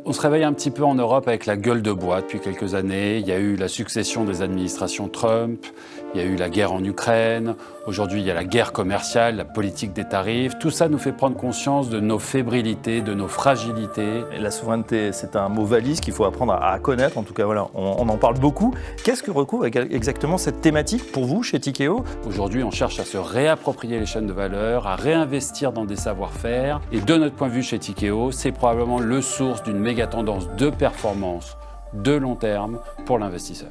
On se réveille un petit peu en Europe avec la gueule de bois depuis quelques années. Il y a eu la succession des administrations Trump, il y a eu la guerre en Ukraine, aujourd'hui il y a la guerre commerciale, la politique des tarifs. Tout ça nous fait prendre conscience de nos fébrilités, de nos fragilités. Et la souveraineté, c'est un mot valise qu'il faut apprendre à connaître. En tout cas, voilà, on en parle beaucoup. Qu'est-ce que recouvre exactement cette thématique pour vous chez Tikeo ? Aujourd'hui, on cherche à se réapproprier les chaînes de valeur, à réinvestir dans des savoir-faire. Et de notre point de vue chez Tikeo, c'est probablement le source d'une méga tendance de performance de long terme pour l'investisseur.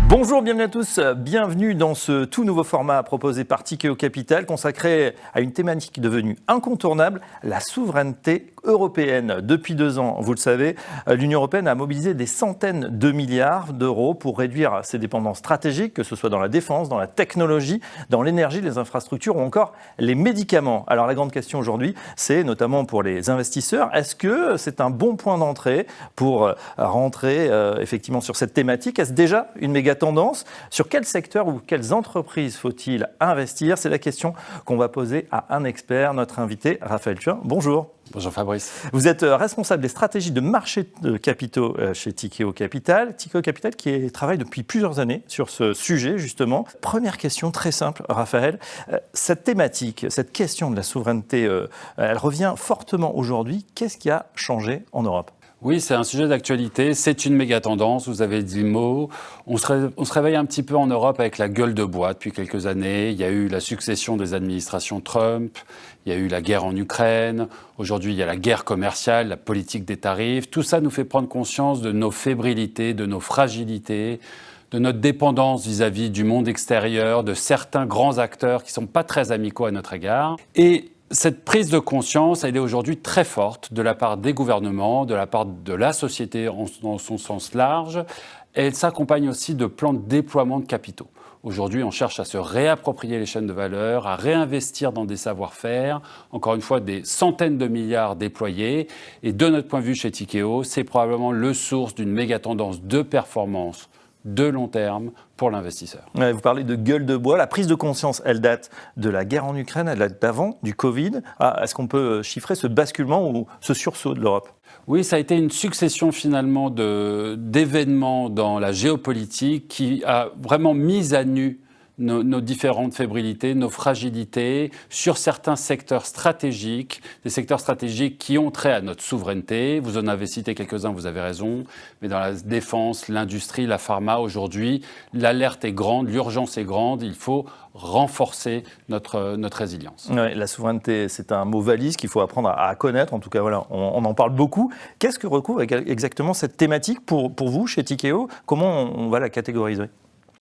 Bonjour, bienvenue à tous, bienvenue dans ce tout nouveau format proposé par Tikeo Capital consacré à une thématique devenue incontournable, la souveraineté européenne. Depuis 2 ans, vous le savez, l'Union européenne a mobilisé des centaines de milliards d'euros pour réduire ses dépendances stratégiques, que ce soit dans la défense, dans la technologie, dans l'énergie, les infrastructures ou encore les médicaments. Alors la grande question aujourd'hui, c'est notamment pour les investisseurs, est-ce que c'est un bon point d'entrée pour rentrer effectivement sur cette thématique ? Est-ce déjà une méga tendance ? Sur quel secteur ou quelles entreprises faut-il investir ? C'est la question qu'on va poser à un expert, notre invité Raphaël Thuin. Bonjour. Bonjour Fabrice. Vous êtes responsable des stratégies de marché de capitaux chez Tikeo Capital. Tikeo Capital qui travaille depuis plusieurs années sur ce sujet justement. Première question très simple, Raphaël. Cette thématique, cette question de la souveraineté, elle revient fortement aujourd'hui. Qu'est-ce qui a changé en Europe ? Oui, c'est un sujet d'actualité, c'est une méga tendance, vous avez dit le mot. On se réveille un petit peu en Europe avec la gueule de bois depuis quelques années. Il y a eu la succession des administrations Trump, il y a eu la guerre en Ukraine, aujourd'hui il y a la guerre commerciale, la politique des tarifs. Tout ça nous fait prendre conscience de nos fébrilités, de nos fragilités, de notre dépendance vis-à-vis du monde extérieur, de certains grands acteurs qui ne sont pas très amicaux à notre égard. Et cette prise de conscience, elle est aujourd'hui très forte de la part des gouvernements, de la part de la société dans son sens large. Et elle s'accompagne aussi de plans de déploiement de capitaux. Aujourd'hui, on cherche à se réapproprier les chaînes de valeur, à réinvestir dans des savoir-faire. Encore une fois, des centaines de milliards déployés. Et de notre point de vue chez Tikeo, c'est probablement le source d'une méga tendance de performance de long terme pour l'investisseur. Ouais, vous parlez de gueule de bois. La prise de conscience, elle date de la guerre en Ukraine, elle date d'avant, du Covid. Est-ce qu'on peut chiffrer ce basculement ou ce sursaut de l'Europe ? Oui, ça a été une succession finalement d'événements dans la géopolitique qui a vraiment mis à nu nos différentes fébrilités, nos fragilités sur certains secteurs stratégiques, des secteurs stratégiques qui ont trait à notre souveraineté. Vous en avez cité quelques-uns, vous avez raison, mais dans la défense, l'industrie, la pharma, aujourd'hui, l'alerte est grande, l'urgence est grande, il faut renforcer notre résilience. Ouais, la souveraineté, c'est un mot valise qu'il faut apprendre à connaître. En tout cas, voilà, on en parle beaucoup. Qu'est-ce que recouvre exactement cette thématique pour vous chez Tikeo ? Comment on va la catégoriser ?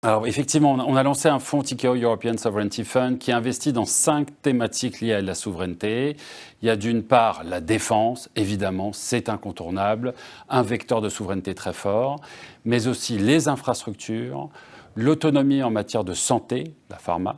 Alors effectivement, on a lancé un fonds Tikeo European Sovereignty Fund qui investit dans 5 thématiques liées à la souveraineté. Il y a d'une part la défense, évidemment, c'est incontournable, un vecteur de souveraineté très fort, mais aussi les infrastructures, l'autonomie en matière de santé, la pharma,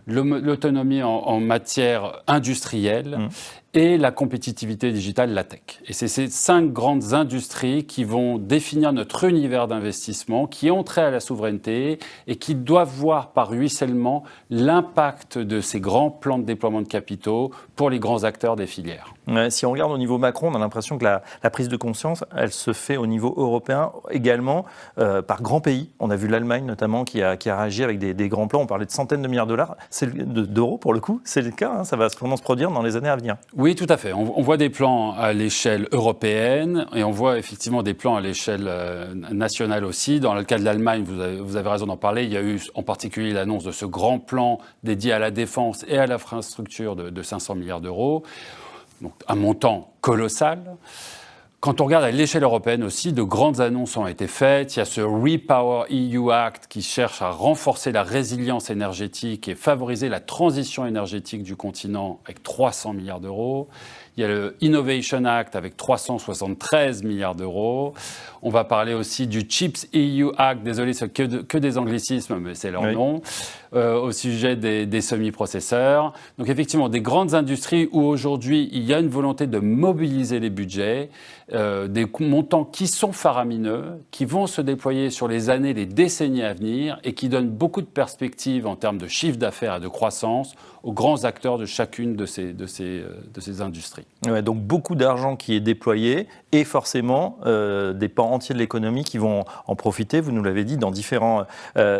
l'autonomie en matière industrielle et la compétitivité digitale, la tech. Et c'est ces 5 grandes industries qui vont définir notre univers d'investissement, qui ont trait à la souveraineté et qui doivent voir par ruissellement l'impact de ces grands plans de déploiement de capitaux pour les grands acteurs des filières. Ouais, si on regarde au niveau macro, on a l'impression que la prise de conscience, elle se fait au niveau européen également par grands pays. On a vu l'Allemagne notamment qui a réagi avec des grands plans. On parlait de centaines de milliards d'euros pour le coup. C'est le cas, hein, ça va sûrement se produire dans les années à venir. Oui, tout à fait. On voit des plans à l'échelle européenne et on voit effectivement des plans à l'échelle nationale aussi. Dans le cas de l'Allemagne, vous avez raison d'en parler, il y a eu en particulier l'annonce de ce grand plan dédié à la défense et à l'infrastructure de 500 milliards d'euros. Donc un montant colossal. Quand on regarde à l'échelle européenne aussi, de grandes annonces ont été faites. Il y a ce Repower EU Act qui cherche à renforcer la résilience énergétique et favoriser la transition énergétique du continent avec 300 milliards d'euros. Il y a le Innovation Act avec 373 milliards d'euros. On va parler aussi du Chips EU Act, désolé, c'est que des anglicismes, mais c'est leur nom, au sujet des semi-processeurs. Donc effectivement, des grandes industries où aujourd'hui, il y a une volonté de mobiliser les budgets, des montants qui sont faramineux, qui vont se déployer sur les années, les décennies à venir et qui donnent beaucoup de perspectives en termes de chiffre d'affaires et de croissance aux grands acteurs de chacune de ces industries. Ouais, donc beaucoup d'argent qui est déployé et forcément des pans entiers de l'économie qui vont en profiter, vous nous l'avez dit, dans différents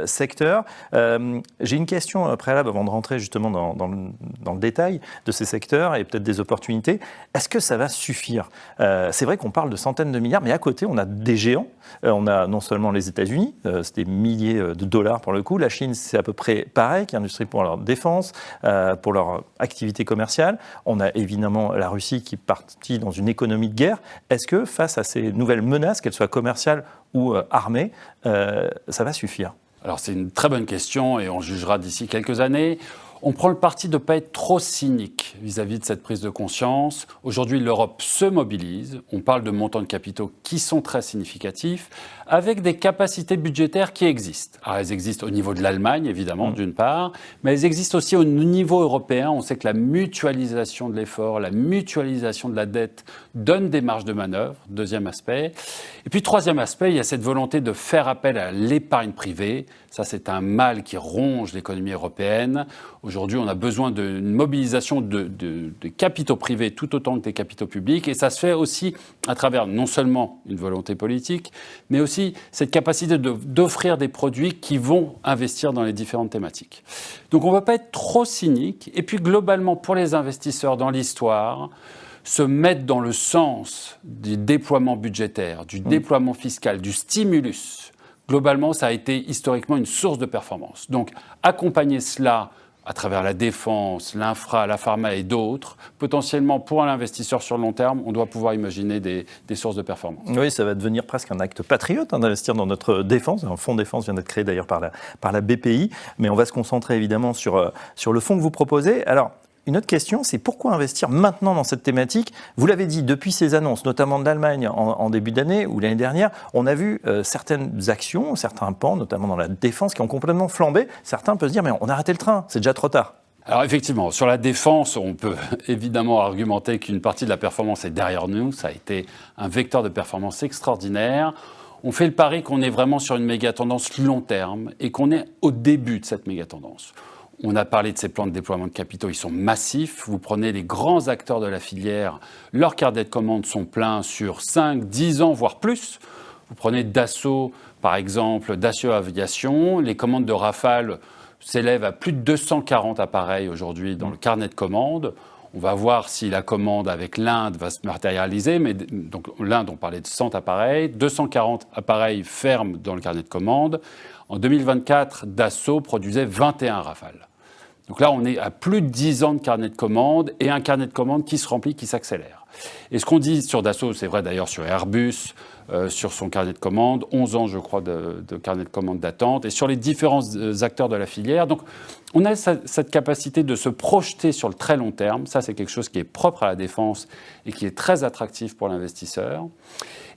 secteurs. J'ai une question préalable avant de rentrer justement dans le détail de ces secteurs et peut-être des opportunités. Est-ce que ça va suffire ? C'est vrai qu'on parle de centaines de milliards, mais à côté, on a des géants. On a non seulement les États-Unis, c'est des milliers de dollars pour le coup. La Chine, c'est à peu près pareil, qui est industrie pour leur défense, pour leur activité commerciale. On a évidemment la Russie qui est partie dans une économie de guerre. Est-ce que face à ces nouvelles menaces, qu'elles soient commerciales ou armées, ça va suffire ? Alors c'est une très bonne question et on jugera d'ici quelques années. On prend le parti de ne pas être trop cynique vis-à-vis de cette prise de conscience. Aujourd'hui, l'Europe se mobilise. On parle de montants de capitaux qui sont très significatifs, avec des capacités budgétaires qui existent. Alors, elles existent au niveau de l'Allemagne, évidemment, d'une part, mais elles existent aussi au niveau européen. On sait que la mutualisation de l'effort, la mutualisation de la dette donne des marges de manœuvre, deuxième aspect. Et puis, troisième aspect, il y a cette volonté de faire appel à l'épargne privée. Ça, c'est un mal qui ronge l'économie européenne. Aujourd'hui, on a besoin d'une mobilisation de capitaux privés tout autant que des capitaux publics. Et ça se fait aussi à travers non seulement une volonté politique, mais aussi cette capacité d'offrir des produits qui vont investir dans les différentes thématiques. Donc on ne va pas être trop cynique. Et puis globalement, pour les investisseurs dans l'histoire, se mettre dans le sens du déploiement budgétaire, du déploiement fiscal, du stimulus. Globalement, ça a été historiquement une source de performance. Donc accompagner cela à travers la défense, l'infra, la pharma et d'autres, potentiellement pour l'investisseur sur le long terme, on doit pouvoir imaginer des sources de performance. Oui, ça va devenir presque un acte patriote d'investir dans notre défense. Un fonds de défense vient d'être créé d'ailleurs par la BPI, mais on va se concentrer évidemment sur le fonds que vous proposez. Alors, une autre question, c'est pourquoi investir maintenant dans cette thématique ? Vous l'avez dit, depuis ces annonces, notamment de l'Allemagne en début d'année ou l'année dernière, on a vu certaines actions, certains pans, notamment dans la défense, qui ont complètement flambé. Certains peuvent se dire, mais on a raté le train, c'est déjà trop tard. Alors effectivement, sur la défense, on peut évidemment argumenter qu'une partie de la performance est derrière nous. Ça a été un vecteur de performance extraordinaire. On fait le pari qu'on est vraiment sur une méga-tendance long terme et qu'on est au début de cette méga-tendance. On a parlé de ces plans de déploiement de capitaux, ils sont massifs. Vous prenez les grands acteurs de la filière, leurs carnets de commandes sont pleins sur 5, 10 ans, voire plus. Vous prenez Dassault, par exemple, Dassault Aviation, les commandes de Rafale s'élèvent à plus de 240 appareils aujourd'hui dans le carnet de commandes. On va voir si la commande avec l'Inde va se matérialiser. Mais donc l'Inde, on parlait de 100 appareils, 240 appareils fermes dans le carnet de commandes. En 2024, Dassault produisait 21 Rafales. Donc là, on est à plus de 10 ans de carnet de commandes et un carnet de commandes qui se remplit, qui s'accélère. Et ce qu'on dit sur Dassault, c'est vrai d'ailleurs sur Airbus, sur son carnet de commandes, 11 ans, je crois, de carnet de commandes d'attente, et sur les différents acteurs de la filière. Donc, on a cette capacité de se projeter sur le très long terme. Ça, c'est quelque chose qui est propre à la défense et qui est très attractif pour l'investisseur.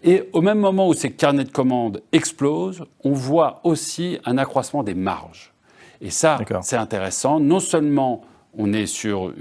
Et au même moment où ces carnets de commandes explosent, on voit aussi un accroissement des marges. Et ça, c'est intéressant. Non seulement on est sur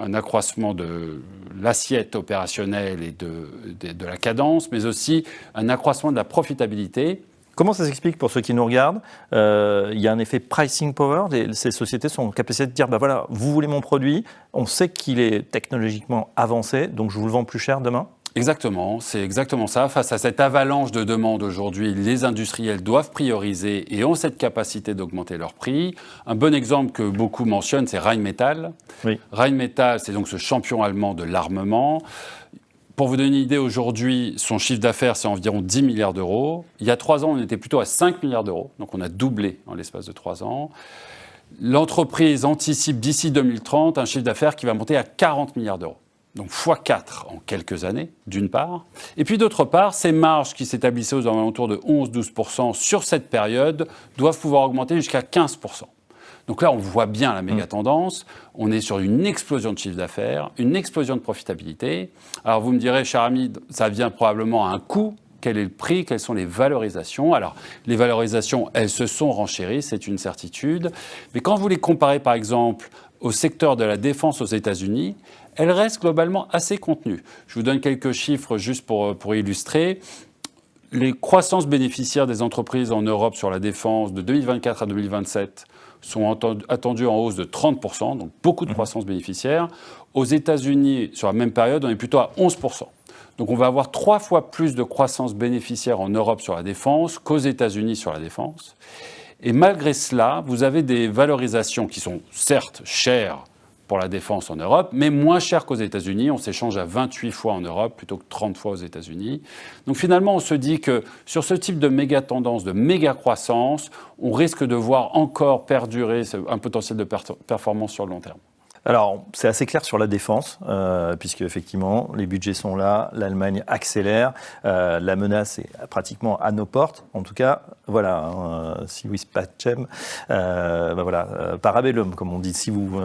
un accroissement de l'assiette opérationnelle et de la cadence, mais aussi un accroissement de la profitabilité. Comment ça s'explique pour ceux qui nous regardent ? Il y a un effet pricing power. Ces sociétés sont en capacité de dire, voilà, vous voulez mon produit, on sait qu'il est technologiquement avancé, donc je vous le vends plus cher demain ? Exactement, c'est exactement ça. Face à cette avalanche de demandes aujourd'hui, les industriels doivent prioriser et ont cette capacité d'augmenter leurs prix. Un bon exemple que beaucoup mentionnent, c'est Rheinmetall. Oui. Rheinmetall, c'est donc ce champion allemand de l'armement. Pour vous donner une idée, aujourd'hui, son chiffre d'affaires, c'est environ 10 milliards d'euros. Il y a 3 ans, on était plutôt à 5 milliards d'euros. Donc on a doublé en l'espace de 3 ans. L'entreprise anticipe d'ici 2030 un chiffre d'affaires qui va monter à 40 milliards d'euros. Donc x4 en quelques années, d'une part. Et puis d'autre part, ces marges qui s'établissaient aux alentours de 11-12% sur cette période doivent pouvoir augmenter jusqu'à 15%. Donc là, on voit bien la méga tendance. On est sur une explosion de chiffre d'affaires, une explosion de profitabilité. Alors vous me direz, cher ami, ça vient probablement à un coût. Quel est le prix? Quelles sont les valorisations? Alors, les valorisations, elles se sont renchéries, c'est une certitude. Mais quand vous les comparez, par exemple, au secteur de la défense aux États-Unis, elles restent globalement assez contenues. Je vous donne quelques chiffres juste pour illustrer. Les croissances bénéficiaires des entreprises en Europe sur la défense de 2024 à 2027 sont attendues en hausse de 30%, donc beaucoup de croissance bénéficiaire. Aux États-Unis, sur la même période, on est plutôt à 11%. Donc on va avoir 3 fois plus de croissance bénéficiaire en Europe sur la défense qu'aux États-Unis sur la défense. Et malgré cela, vous avez des valorisations qui sont certes chères pour la défense en Europe, mais moins chères qu'aux États-Unis. On s'échange à 28 fois en Europe plutôt que 30 fois aux États-Unis. Donc finalement, on se dit que sur ce type de méga tendance, de méga croissance, on risque de voir encore perdurer un potentiel de performance sur le long terme. Alors, c'est assez clair sur la défense, puisque effectivement, les budgets sont là, l'Allemagne accélère, la menace est pratiquement à nos portes. En tout cas, voilà, si vis pacem, parabellum, comme on dit. Si vous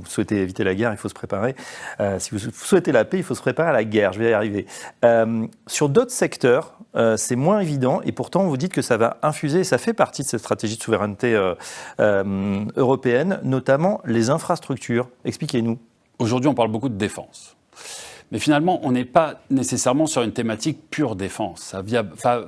souhaitez éviter la guerre, il faut se préparer. Si vous souhaitez la paix, il faut se préparer à la guerre. Je vais y arriver. Sur d'autres secteurs, c'est moins évident, et pourtant, vous dites que ça va infuser, et ça fait partie de cette stratégie de souveraineté européenne, notamment les infrastructures. Expliquez-nous. Aujourd'hui, on parle beaucoup de défense. Mais finalement, on n'est pas nécessairement sur une thématique pure défense.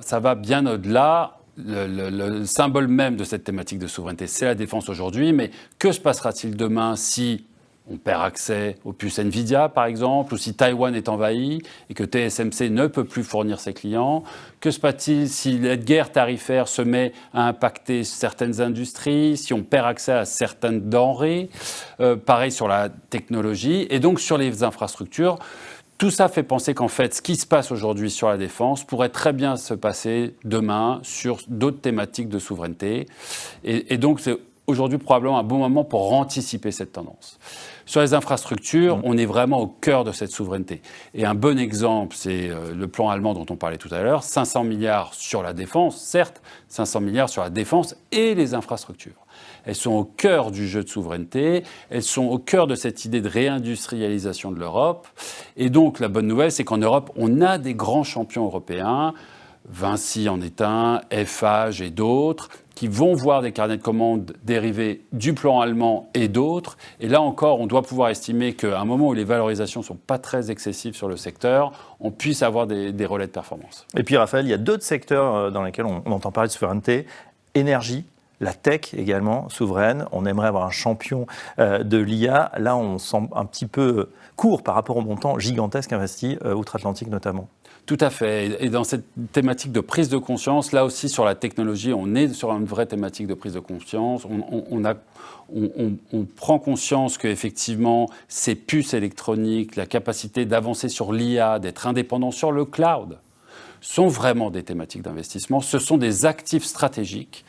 Ça va bien au-delà. Le symbole même de cette thématique de souveraineté, c'est la défense aujourd'hui. Mais que se passera-t-il demain si on perd accès aux puces Nvidia, par exemple, ou si Taïwan est envahi et que TSMC ne peut plus fournir ses clients? Que se passe-t-il si la guerre tarifaire se met à impacter certaines industries, si on perd accès à certaines denrées? Pareil sur la technologie et donc sur les infrastructures. Tout ça fait penser qu'en fait, ce qui se passe aujourd'hui sur la défense pourrait très bien se passer demain sur d'autres thématiques de souveraineté. Et donc, c'est aujourd'hui probablement un bon moment pour anticiper cette tendance. Sur les infrastructures, on est vraiment au cœur de cette souveraineté. Et un bon exemple, c'est le plan allemand dont on parlait tout à l'heure, 500 milliards sur la défense, certes, 500 milliards sur la défense et les infrastructures. Elles sont au cœur du jeu de souveraineté, elles sont au cœur de cette idée de réindustrialisation de l'Europe. Et donc, la bonne nouvelle, c'est qu'en Europe, on a des grands champions européens, Vinci en est un, Eiffage et d'autres, qui vont voir des carnets de commandes dérivés du plan allemand et d'autres. Et là encore, on doit pouvoir estimer qu'à un moment où les valorisations ne sont pas très excessives sur le secteur, on puisse avoir des relais de performance. Et puis Raphaël, il y a d'autres secteurs dans lesquels on entend parler de souveraineté. Énergie, la tech également, souveraine. On aimerait avoir un champion de l'IA. Là, on semble un petit peu court par rapport au montant gigantesque investi outre-Atlantique notamment. Tout à fait. Et dans cette thématique de prise de conscience, là aussi sur la technologie, on est sur une vraie thématique de prise de conscience. On prend conscience qu'effectivement, ces puces électroniques, la capacité d'avancer sur l'IA, d'être indépendant sur le cloud, sont vraiment des thématiques d'investissement. Ce sont des actifs stratégiques.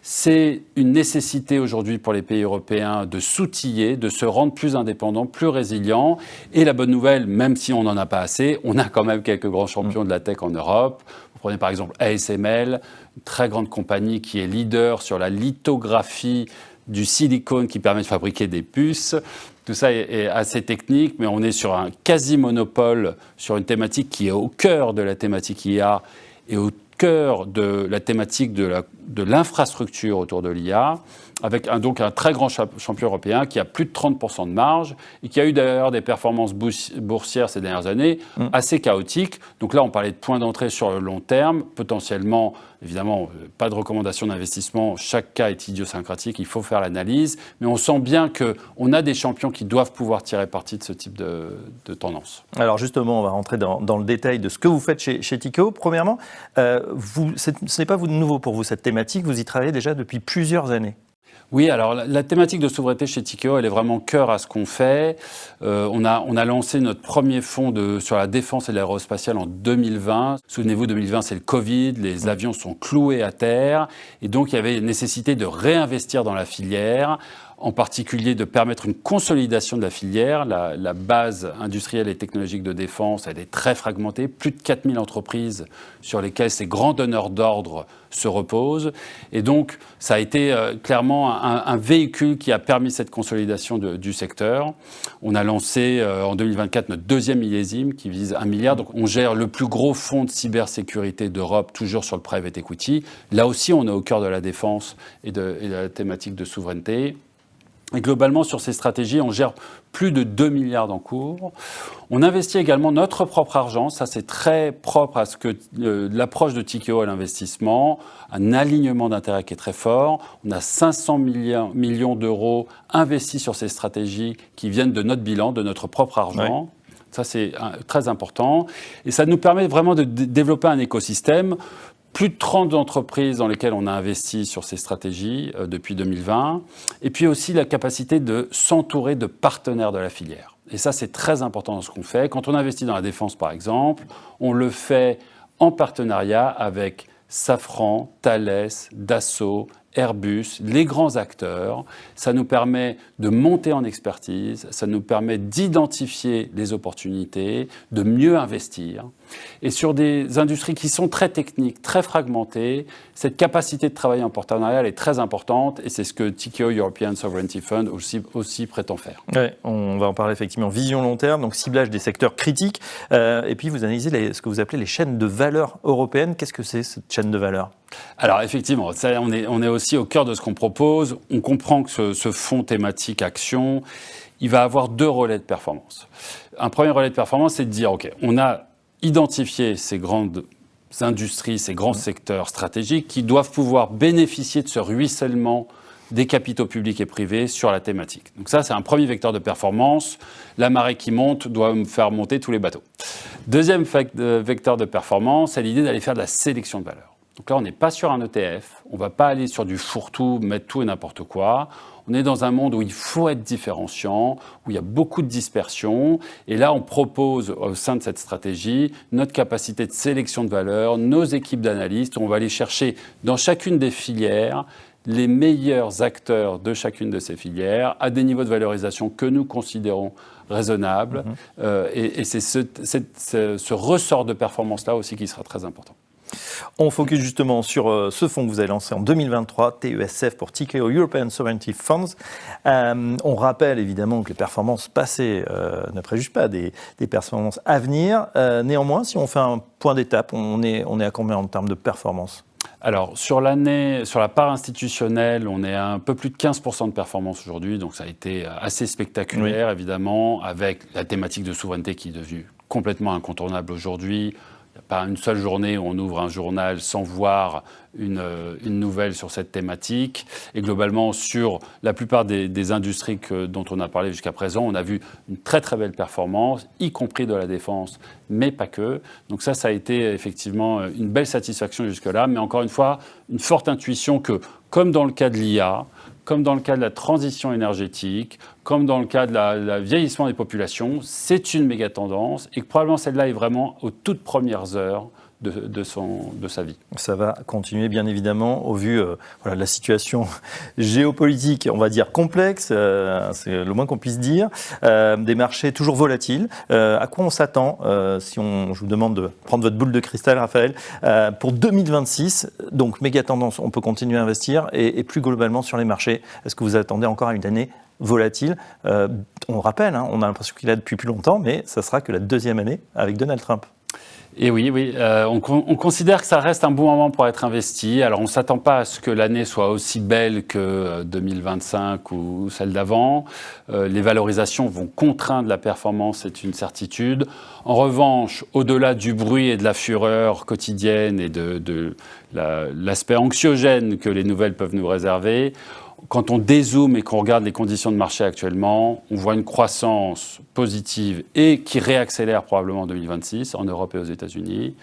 C'est une nécessité aujourd'hui pour les pays européens de s'outiller, de se rendre plus indépendants, plus résilients. Et la bonne nouvelle, même si on n'en a pas assez, on a quand même quelques grands champions de la tech en Europe. Vous prenez par exemple ASML, une très grande compagnie qui est leader sur la lithographie du silicone qui permet de fabriquer des puces. Tout ça est assez technique, mais on est sur un quasi-monopole sur une thématique qui est au cœur de la thématique IA et au cœur de la thématique de l'infrastructure autour de l'IA, avec donc un très grand champion européen qui a plus de 30% de marge et qui a eu d'ailleurs des performances boursières ces dernières années assez chaotiques. Donc là, on parlait de points d'entrée sur le long terme, potentiellement, évidemment, pas de recommandation d'investissement, chaque cas est idiosyncratique, il faut faire l'analyse, mais on sent bien qu'on a des champions qui doivent pouvoir tirer parti de ce type de tendance. Alors justement, on va rentrer dans le détail de ce que vous faites chez Tikehau. Premièrement, ce n'est pas nouveau pour vous cette thématique, vous y travaillez déjà depuis plusieurs années. Oui, alors la thématique de souveraineté chez Tikehau, elle est vraiment cœur à ce qu'on fait. On a lancé notre premier fonds sur la défense et l'aérospatiale en 2020. Souvenez-vous, 2020, c'est le Covid, les avions sont cloués à terre. Et donc, il y avait une nécessité de réinvestir dans la filière en particulier de permettre une consolidation de la filière. La base industrielle et technologique de défense, elle est très fragmentée, plus de 4000 entreprises sur lesquelles ces grands donneurs d'ordre se reposent. Et donc, ça a été clairement un véhicule qui a permis cette consolidation du secteur. On a lancé en 2024 notre deuxième millésime qui vise 1 milliard. Donc, on gère le plus gros fonds de cybersécurité d'Europe, toujours sur le private equity. Là aussi, on est au cœur de la défense et de la thématique de souveraineté. Et globalement, sur ces stratégies, on gère plus de 2 milliards d'encours. On investit également notre propre argent. Ça, c'est très propre à ce que l'approche de Tikehau à l'investissement, un alignement d'intérêts qui est très fort. On a 500 millions d'euros investis sur ces stratégies qui viennent de notre bilan, de notre propre argent. Ouais. Ça, c'est très important. Et ça nous permet vraiment de développer un écosystème. Plus de 30 entreprises dans lesquelles on a investi sur ces stratégies depuis 2020. Et puis aussi la capacité de s'entourer de partenaires de la filière. Et ça, c'est très important dans ce qu'on fait. Quand on investit dans la défense, par exemple, on le fait en partenariat avec Safran, Thales, Dassault, Airbus, les grands acteurs. Ça nous permet de monter en expertise, ça nous permet d'identifier les opportunités, de mieux investir. Et sur des industries qui sont très techniques, très fragmentées, cette capacité de travailler en partenariat est très importante et c'est ce que Tikehau European Sovereignty Fund aussi prétend faire. Ouais, on va en parler effectivement. Vision long terme, donc ciblage des secteurs critiques. Et puis vous analysez ce que vous appelez les chaînes de valeur européennes. Qu'est-ce que c'est cette chaîne de valeur ? Alors effectivement, ça, on est aussi au cœur de ce qu'on propose. On comprend que ce fonds thématique action, il va avoir 2 relais de performance. Un premier relais de performance, c'est de dire, OK, on a identifié ces grandes industries, ces grands secteurs stratégiques qui doivent pouvoir bénéficier de ce ruissellement des capitaux publics et privés sur la thématique. Donc ça, c'est un premier vecteur de performance. La marée qui monte doit me faire monter tous les bateaux. Deuxième vecteur de performance, c'est l'idée d'aller faire de la sélection de valeur. Donc là, on n'est pas sur un ETF, on ne va pas aller sur du fourre-tout, mettre tout et n'importe quoi. On est dans un monde où il faut être différenciant, où il y a beaucoup de dispersion. Et là, on propose au sein de cette stratégie notre capacité de sélection de valeur, nos équipes d'analystes. On va aller chercher dans chacune des filières les meilleurs acteurs de chacune de ces filières à des niveaux de valorisation que nous considérons raisonnables. Et c'est ce ressort de performance-là aussi qui sera très important. On focus justement sur ce fonds que vous avez lancé en 2023, TESF pour Tikehau European Sovereignty Funds. On rappelle évidemment que les performances passées ne préjugent pas des performances à venir. Néanmoins, si on fait un point d'étape, on est à combien en termes de performance ? Alors, sur l'année, sur la part institutionnelle, on est à un peu plus de 15% de performance aujourd'hui. Donc, ça a été assez spectaculaire, évidemment, avec la thématique de souveraineté qui est devenue complètement incontournable aujourd'hui. Pas une seule journée où on ouvre un journal sans voir une nouvelle sur cette thématique. Et globalement, sur la plupart des industries dont on a parlé jusqu'à présent, on a vu une très très belle performance, y compris de la défense, mais pas que. Donc ça a été effectivement une belle satisfaction jusque-là. Mais encore une fois, une forte intuition que, comme dans le cas de l'IA, comme dans le cas de la transition énergétique, comme dans le cas de la vieillissement des populations, c'est une méga tendance et que probablement celle-là est vraiment aux toutes premières heures de sa vie. Ça va continuer bien évidemment au vu de la situation géopolitique, on va dire complexe, c'est le moins qu'on puisse dire, des marchés toujours volatiles. À quoi on s'attend si je vous demande de prendre votre boule de cristal, Raphaël, pour 2026, donc méga tendance, on peut continuer à investir et plus globalement sur les marchés, est-ce que vous attendez encore à une année volatile? On rappelle, on a l'impression qu'il est là depuis plus longtemps, mais ça sera que la 2e année avec Donald Trump. Et oui, on considère que ça reste un bon moment pour être investi. Alors, on ne s'attend pas à ce que l'année soit aussi belle que 2025 ou celle d'avant. Les valorisations vont contraindre la performance, c'est une certitude. En revanche, au-delà du bruit et de la fureur quotidienne et de l'aspect anxiogène que les nouvelles peuvent nous réserver, quand on dézoome et qu'on regarde les conditions de marché actuellement, on voit une croissance positive et qui réaccélère probablement en 2026 en Europe et aux États-Unis.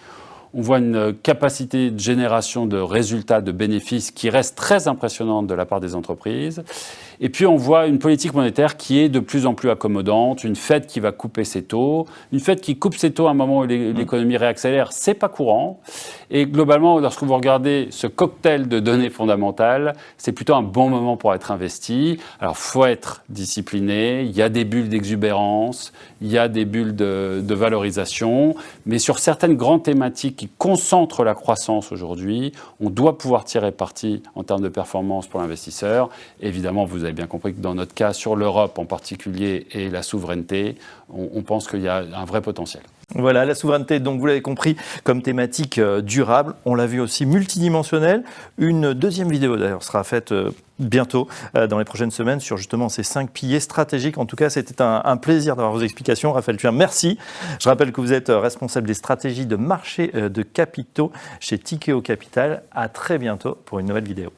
On voit une capacité de génération de résultats, de bénéfices qui reste très impressionnante de la part des entreprises. Et puis on voit une politique monétaire qui est de plus en plus accommodante, une Fed qui va couper ses taux, une Fed qui coupe ses taux à un moment où l'économie réaccélère, c'est pas courant. Et globalement, lorsque vous regardez ce cocktail de données fondamentales, c'est plutôt un bon moment pour être investi. Alors faut être discipliné, il y a des bulles d'exubérance, il y a des bulles de valorisation, mais sur certaines grandes thématiques qui concentrent la croissance aujourd'hui, on doit pouvoir tirer parti en termes de performance pour l'investisseur. Évidemment, vous avez bien compris que dans notre cas, sur l'Europe en particulier et la souveraineté, on pense qu'il y a un vrai potentiel. Voilà, la souveraineté, donc vous l'avez compris, comme thématique durable. On l'a vu aussi multidimensionnelle. Une deuxième vidéo d'ailleurs sera faite bientôt, dans les prochaines semaines, sur justement ces 5 piliers stratégiques. En tout cas, c'était un plaisir d'avoir vos explications. Raphaël Thuin, merci. Je rappelle que vous êtes responsable des stratégies de marché de capitaux chez Tikehau Capital. À très bientôt pour une nouvelle vidéo.